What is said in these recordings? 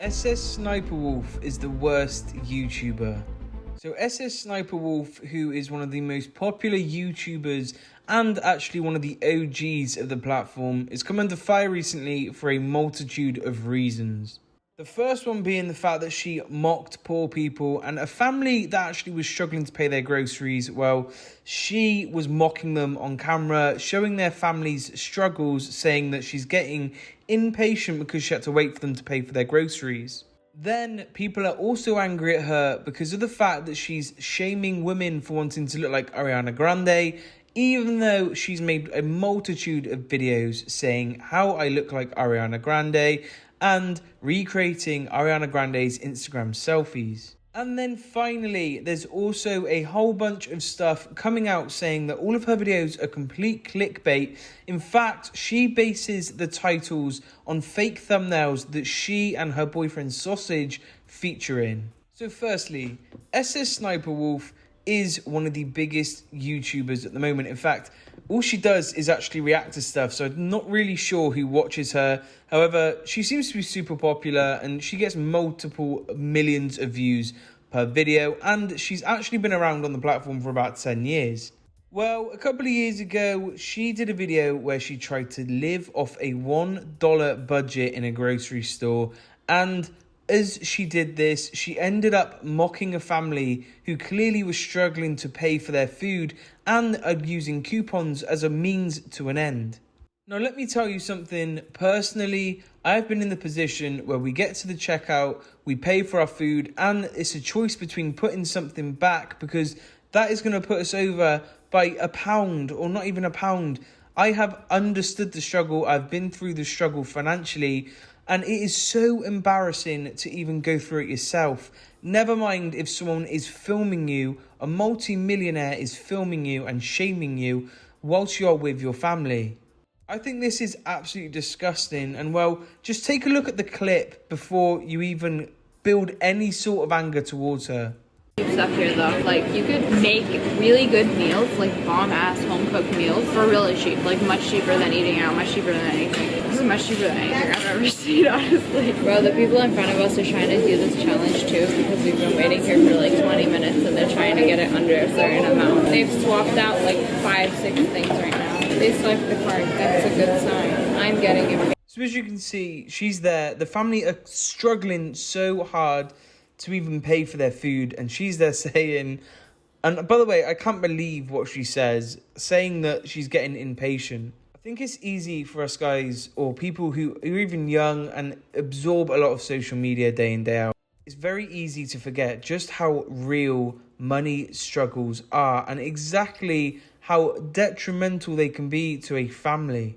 SSSniperwolf is the worst YouTuber. So SSSniperwolf, who is one of the most popular YouTubers and actually one of the OGs of the platform, is come under fire recently for a multitude of reasons. The first one being the fact that she mocked poor people and a family that actually was struggling to pay their groceries. Well, she was mocking them on camera, showing their family's struggles, saying that she's getting impatient because she had to wait for them to pay for their groceries. Then people are also angry at her because of the fact that she's shaming women for wanting to look like Ariana Grande, even though she's made a multitude of videos saying how I look like Ariana Grande and recreating Ariana Grande's Instagram selfies. And then finally, there's also a whole bunch of stuff coming out saying that all of her videos are complete clickbait. In fact, she bases the titles on fake thumbnails that she and her boyfriend Sausage feature in. So firstly, SSSniperwolf is one of the biggest YouTubers at the moment. In fact, all she does is actually react to stuff, so I'm not really sure who watches her. However, she seems to be super popular and she gets multiple millions of views per video, and she's actually been around on the platform for about 10 years. Well, a couple of years ago, she did a video where she tried to live off a $1 budget in a grocery store, and as she did this, she ended up mocking a family who clearly was struggling to pay for their food and are using coupons as a means to an end. Now, let me tell you something. Personally, I've been in the position where we get to the checkout, we pay for our food, and it's a choice between putting something back because that is going to put us over by £1 or not even £1. I have understood the struggle. I've been through the struggle financially. And it is so embarrassing to even go through it yourself. Never mind if someone is filming you, a multi-millionaire is filming you and shaming you whilst you're with your family. I think this is absolutely disgusting. And well, just take a look at the clip before you even build any sort of anger towards her. Stuff here though, like you could make really good meals, like bomb-ass home-cooked meals for really cheap, like much cheaper than eating out, much cheaper than anything. This is much cheaper than anything I've ever seen, honestly. Bro, the people in front of us are trying to do this challenge too because we've been waiting here for like 20 minutes and they're trying to get it under a certain amount. They've swapped out like 5-6 things right now. They swiped the card, that's a good sign. I'm getting it. So as you can see, she's there. The family are struggling so hard to even pay for their food, and she's there saying, and by the way, I can't believe what she says, saying that she's getting impatient. I think it's easy for us guys or people who are even young and absorb a lot of social media day in, day out. It's very easy to forget just how real money struggles are and exactly how detrimental they can be to a family.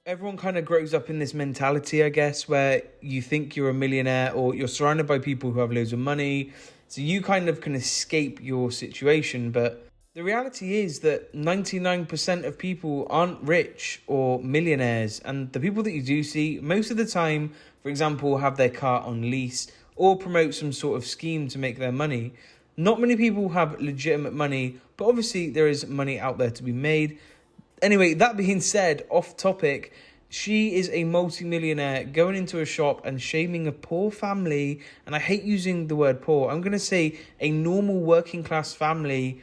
Everyone kind of grows up in this mentality, I guess, where you think you're a millionaire or you're surrounded by people who have loads of money. So you kind of can escape your situation. But the reality is that 99% of people aren't rich or millionaires. And the people that you do see, most of the time, for example, have their car on lease or promote some sort of scheme to make their money. Not many people have legitimate money, but obviously there is money out there to be made. Anyway, that being said, off topic, she is a multi-millionaire going into a shop and shaming a poor family. And I hate using the word poor. I'm going to say a normal working class family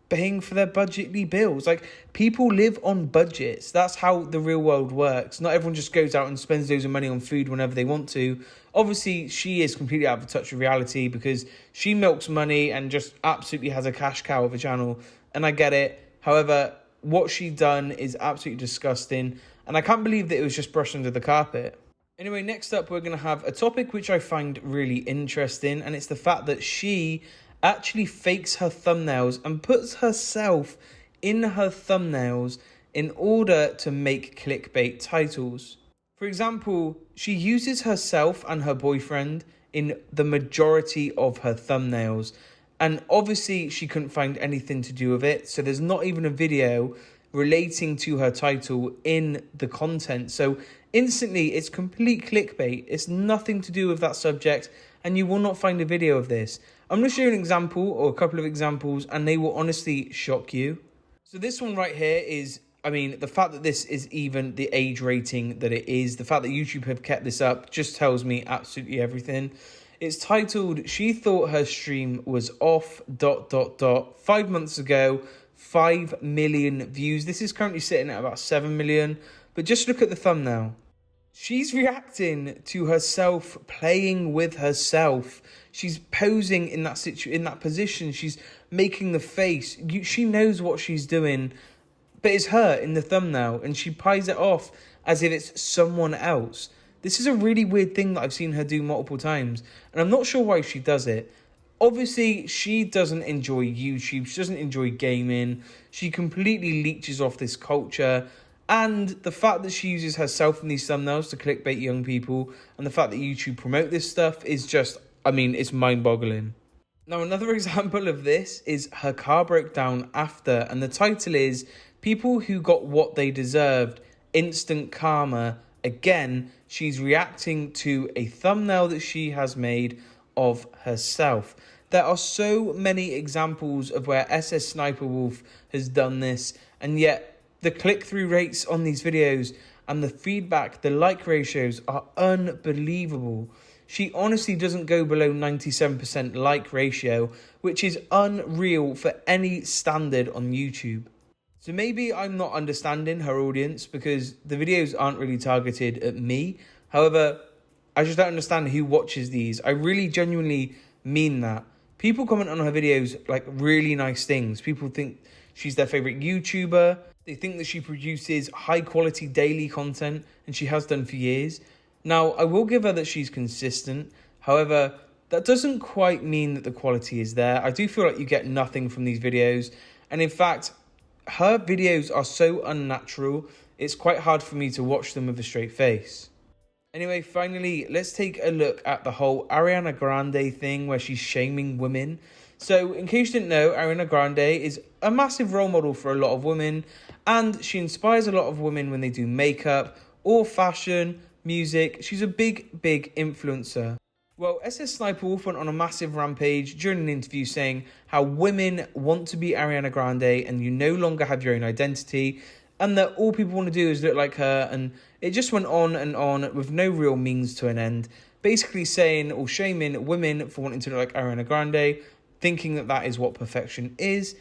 paying for their budgetly bills. Like, people live on budgets. That's how the real world works. Not everyone just goes out and spends loads of money on food whenever they want to. Obviously, she is completely out of touch with reality because she milks money and just absolutely has a cash cow of a channel. And I get it. However, what she done is absolutely disgusting, and I can't believe that it was just brushed under the carpet. Anyway, next up, we're going to have a topic which I find really interesting, and it's the fact that she actually fakes her thumbnails and puts herself in her thumbnails in order to make clickbait titles. For example, she uses herself and her boyfriend in the majority of her thumbnails. And obviously she couldn't find anything to do with it. So there's not even a video relating to her title in the content. So instantly it's complete clickbait. It's nothing to do with that subject. And you will not find a video of this. I'm going to show you an example or a couple of examples and they will honestly shock you. So this one right here is I mean, the fact that this is even the age rating that it is, the fact that YouTube have kept this up just tells me absolutely everything. It's titled, "She Thought Her Stream Was Off, ... 5 months ago, 5 million views." This is currently sitting at about 7 million, but just look at the thumbnail. She's reacting to herself playing with herself. She's posing in that position. She's making the face. She knows what she's doing, but it's her in the thumbnail, and she pies it off as if it's someone else. This is a really weird thing that I've seen her do multiple times, and I'm not sure why she does it. Obviously, she doesn't enjoy YouTube. She doesn't enjoy gaming. She completely leeches off this culture. And the fact that she uses herself in these thumbnails to clickbait young people, and the fact that YouTube promote this stuff is just, I mean, it's mind-boggling. Now, another example of this is her car broke down after, and the title is, "People Who Got What They Deserved, Instant Karma." Again, she's reacting to a thumbnail that she has made of herself. There are so many examples of where SSSniperwolf has done this, and yet the click-through rates on these videos and the feedback, the like ratios are unbelievable. She honestly doesn't go below 97% like ratio, which is unreal for any standard on YouTube. So maybe I'm not understanding her audience because the videos aren't really targeted at me. However, I just don't understand who watches these. I really genuinely mean that. People comment on her videos like really nice things. People think she's their favorite YouTuber. They think that she produces high quality daily content, and she has done for years. Now, I will give her that she's consistent. However, that doesn't quite mean that the quality is there. I do feel like you get nothing from these videos. And in fact, her videos are so unnatural, it's quite hard for me to watch them with a straight face. Anyway, finally, let's take a look at the whole Ariana Grande thing where she's shaming women. So, in case you didn't know, Ariana Grande is a massive role model for a lot of women, and she inspires a lot of women when they do makeup or fashion, music. She's a big influencer. Well, SSSniperwolf went on a massive rampage during an interview saying how women want to be Ariana Grande and you no longer have your own identity, and that all people want to do is look like her, and it just went on and on with no real means to an end, basically saying or shaming women for wanting to look like Ariana Grande, thinking that that is what perfection is.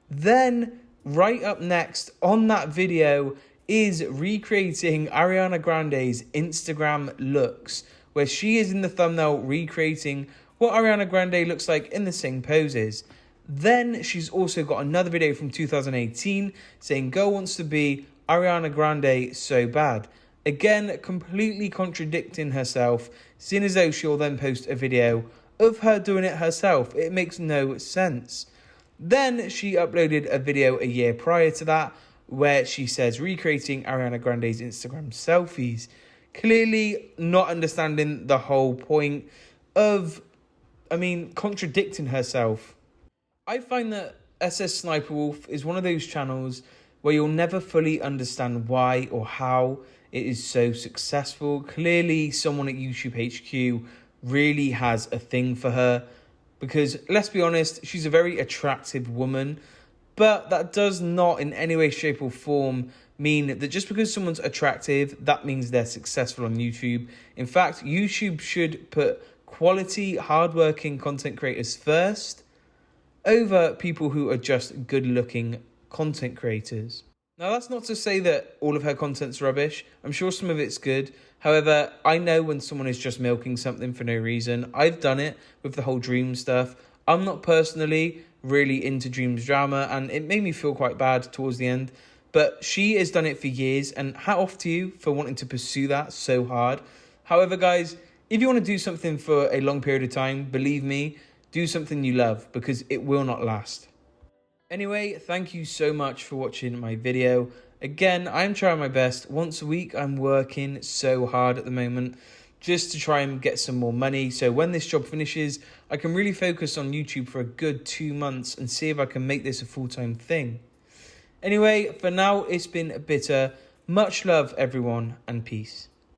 Then, right up next on that video is recreating Ariana Grande's Instagram looks, where she is in the thumbnail recreating what Ariana Grande looks like in the same poses. Then she's also got another video from 2018 saying girl wants to be Ariana Grande so bad. Again, completely contradicting herself, seeing as though she'll then post a video of her doing it herself. It makes no sense. Then she uploaded a video a year prior to that where she says recreating Ariana Grande's Instagram selfies. Clearly not understanding the whole point of, contradicting herself. I find that SSSniperwolf is one of those channels where you'll never fully understand why or how it is so successful. Clearly, someone at YouTube HQ really has a thing for her because, let's be honest, she's a very attractive woman, but that does not in any way, shape or form mean that just because someone's attractive, that means they're successful on YouTube. In fact, YouTube should put quality, hardworking content creators first over people who are just good-looking content creators. Now, that's not to say that all of her content's rubbish. I'm sure some of it's good. However, I know when someone is just milking something for no reason. I've done it with the whole Dreams stuff. I'm not personally really into Dreams drama, and it made me feel quite bad towards the end. But she has done it for years, and hat off to you for wanting to pursue that so hard. However, guys, if you want to do something for a long period of time, believe me, do something you love because it will not last. Anyway, thank you so much for watching my video. Again, I'm trying my best. Once a week, I'm working so hard at the moment just to try and get some more money. So when this job finishes, I can really focus on YouTube for a good 2 months and see if I can make this a full-time thing. Anyway, for now, it's been bitter. Much love, everyone, and peace.